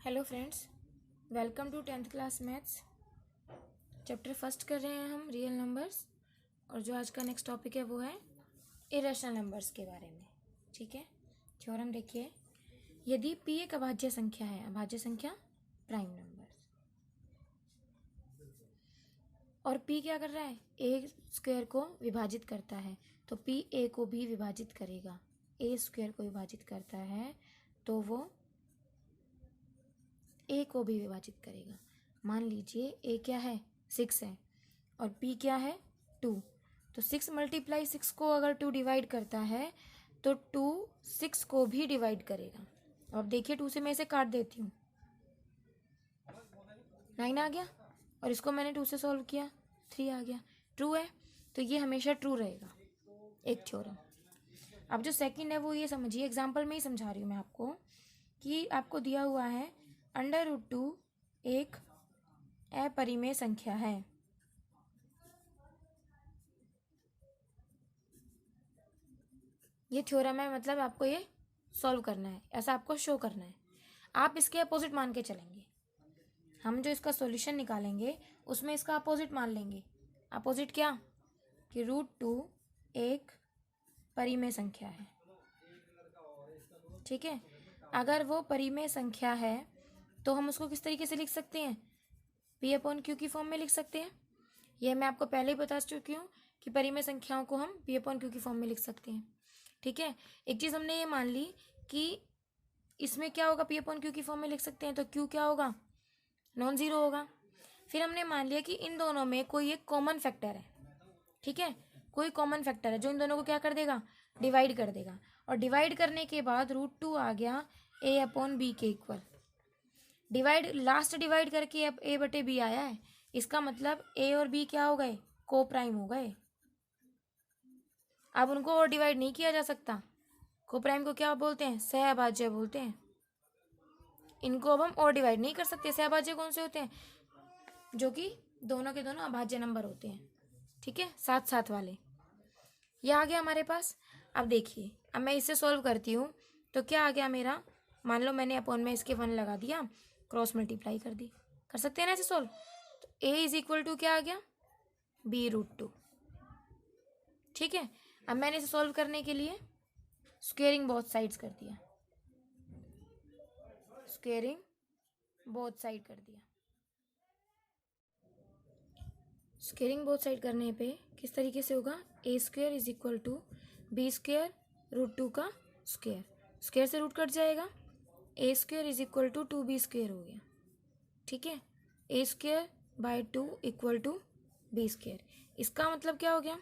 Hello friends, welcome to 10th class maths. Chapter first कर रहे हैं हम रियल नंबर्स। और जो आज का नेक्स्ट टॉपिक है वो है इरेशनल नंबर्स के बारे में। ठीक है, थ्योरम देखिए। यदि p एक अभाज्य संख्या है, अभाज्य संख्या प्राइम नंबर, और p क्या कर रहा है, a स्क्वायर को विभाजित करता है, तो p a को भी विभाजित करेगा। a स्क्वायर को विभाजित करता है तो वो a को भी विभाजित करेगा। मान लीजिए a क्या है, 6 है, और p क्या है, 2। तो 6 × 6 को अगर 2 डिवाइड करता है तो 2 6 को भी डिवाइड करेगा। अब देखिए 2 से मैं इसे काट देती हूँ, 9 आ गया, और इसको मैंने 2 से सॉल्व किया, 3 आ गया। ट्रू है, तो ये हमेशा ट्रू रहेगा, एक थ्योरम। अब जो सेकंड है वो ये समझिए, एग्जाम्पल में ही समझा रही हूँ मैं आपको, कि आपको दिया हुआ है √2 एक अपरिमेय संख्या है। ये थ्योरम है, मतलब आपको ये सॉल्व करना है, ऐसा आपको शो करना है। आप इसके अपोजिट मान के चलेंगे। हम जो इसका सॉल्यूशन निकालेंगे उसमें इसका अपोजिट मान लेंगे। अपोजिट क्या, कि √2 एक परिमेय संख्या है। ठीक है, अगर वो परिमेय संख्या है तो हम उसको किस तरीके से लिख सकते हैं, p/q की फॉर्म में लिख सकते हैं। यह मैं आपको पहले ही बता चुकी हूँ कि परिमेय संख्याओं को हम p/q की फॉर्म में लिख सकते हैं। ठीक है, एक चीज़ हमने ये मान ली कि इसमें क्या होगा, p/q की फॉर्म में लिख सकते हैं, तो q क्या होगा, नॉन ज़ीरो होगा। फिर हमने मान लिया कि इन दोनों में कोई एक कॉमन फैक्टर है। ठीक है, कोई कॉमन फैक्टर है जो इन दोनों को क्या कर देगा, डिवाइड कर देगा। और डिवाइड करने के बाद √2 आ गया a/b के इक्वल। डिवाइड, लास्ट डिवाइड करके अब a/b आया है, इसका मतलब a और b क्या हो गए, को प्राइम हो गए। अब उनको और डिवाइड नहीं किया जा सकता। को प्राइम को क्या बोलते हैं, सहअभाज्य बोलते हैं। इनको अब हम और डिवाइड नहीं कर सकते। सहअभाज्य कौन से होते हैं, जो कि दोनों के दोनों अभाज्य नंबर होते हैं। ठीक है, साथ साथ वाले। ये आ गया हमारे पास। अब देखिए, अब मैं इसे सॉल्व करती हूँ तो क्या आ गया मेरा, मान लो मैंने अपॉन में इसके 1 लगा दिया, क्रॉस मल्टीप्लाई कर दी, कर सकते हैं ना ऐसे सॉल्व। तो a = क्या आ गया, b√2। ठीक है, अब मैंने इसे सॉल्व करने के लिए स्क्वेयरिंग बोथ साइड्स कर दिया, स्क्वेयरिंग बोथ साइड कर दिया। स्क्वेयरिंग बोथ साइड करने पे किस तरीके से होगा, a² = b² √2 का स्क्वेयर। स्क्वेयर से रूट कट जाएगा, a² = 2b² हो गया। ठीक है, a²/2 = b²। इसका मतलब क्या हो गया,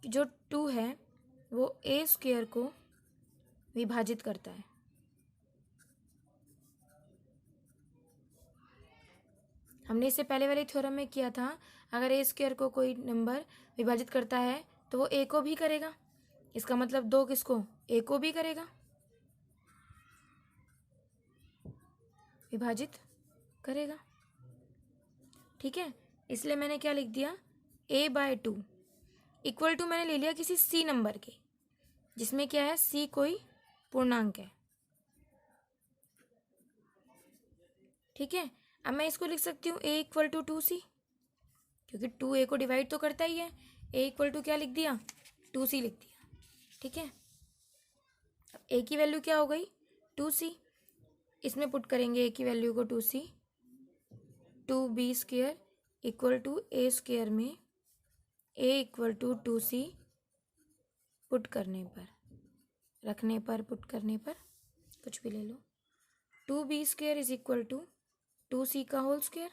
कि जो 2 है वो a² को विभाजित करता है। हमने इससे पहले वाले थ्योरम में किया था, अगर a² को कोई नंबर विभाजित करता है तो वो a को भी करेगा। इसका मतलब 2 किसको, a को भी करेगा, विभाजित करेगा। ठीक है, इसलिए मैंने क्या लिख दिया, a/2 = मैंने ले लिया किसी c नंबर के, जिसमें क्या है, c कोई पूर्णांक है। ठीक है, अब मैं इसको लिख सकती हूँ a = 2c, क्योंकि 2 a को डिवाइड तो करता ही है। a = क्या लिख दिया, 2c लिख दिया। ठीक है, अब a की वैल्यू क्या हो गई, 2c। इसमें पुट करेंगे a की वैल्यू को 2c, 2b² = a² में a = 2c पुट करने पर, रखने पर, पुट करने पर, कुछ भी ले लो। 2b² = 2c का होल स्क्वायर,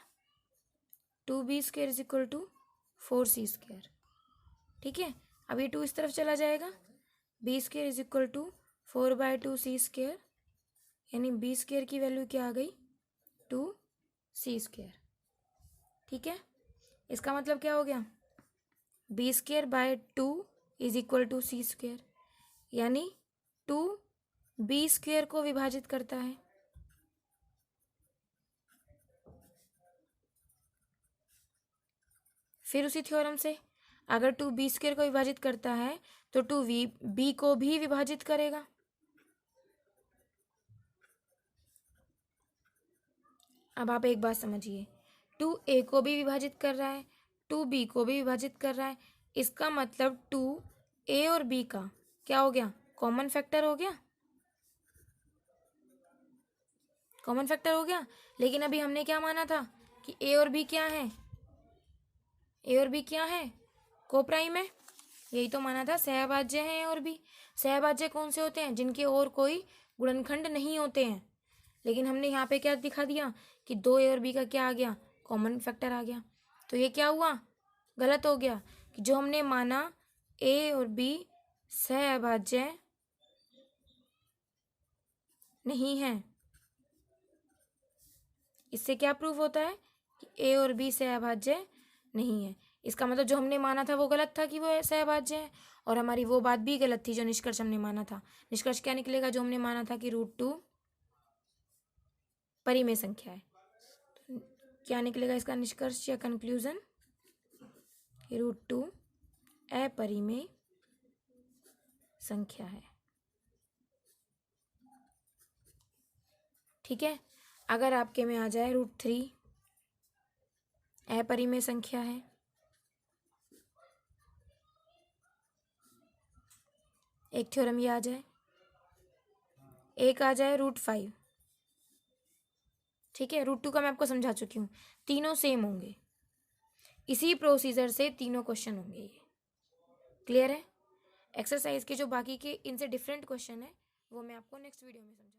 2b² = 4c²। ठीक है, अब ये 2 इस तरफ चला जाएगा, b² = 4/2c², यानी b² की वैल्यू क्या आ गई, 2c²। ठीक है, इसका मतलब क्या हो गया, b²/2 = c², यानी 2 b² को विभाजित करता है। फिर उसी थ्योरम से, अगर 2 b² को विभाजित करता है तो 2 b को भी विभाजित करेगा। अब आप एक बात समझिए, 2a को भी विभाजित कर रहा है, 2b को भी विभाजित कर रहा है, इसका मतलब 2a और b का क्या हो गया, कॉमन फैक्टर हो गया, कॉमन फैक्टर हो गया। लेकिन अभी हमने क्या माना था कि a और b क्या है, a और b क्या है, कोप्राइम है, यही तो माना था, सहभाज्य है a और b। सहभाज्य कौन से होते हैं, जिनके और कोई गुणनखंड नहीं होते हैं। लेकिन हमने यहाँ पे क्या दिखा दिया कि 2a और b का क्या आ गया, कॉमन फैक्टर आ गया। तो ये क्या हुआ, गलत हो गया कि जो हमने माना a और b सहभाज्य नहीं है। इससे क्या प्रूफ होता है कि a और b सहभाज्य नहीं है। इसका मतलब जो हमने माना था वो गलत था कि वो सहभाज्य है, और हमारी वो बात भी गलत थी जो निष्कर्ष हमने माना था। निष्कर्ष क्या निकलेगा, जो हमने माना था कि √2 परिमेय संख्या है। तो क्या निकलेगा इसका निष्कर्ष या कंक्लूजन, √2 अपरिमेय संख्या है। ठीक है, अगर आपके में आ जाए √3 अपरिमेय संख्या है, एक थ्योरम ये आ जाए, एक आ जाए √5, ठीक है, √2 का मैं आपको समझा चुकी हूँ, तीनों सेम होंगे, इसी प्रोसीजर से तीनों क्वेश्चन होंगे। ये क्लियर है। एक्सरसाइज के जो बाकी के इनसे डिफरेंट क्वेश्चन है वो मैं आपको नेक्स्ट वीडियो में समझा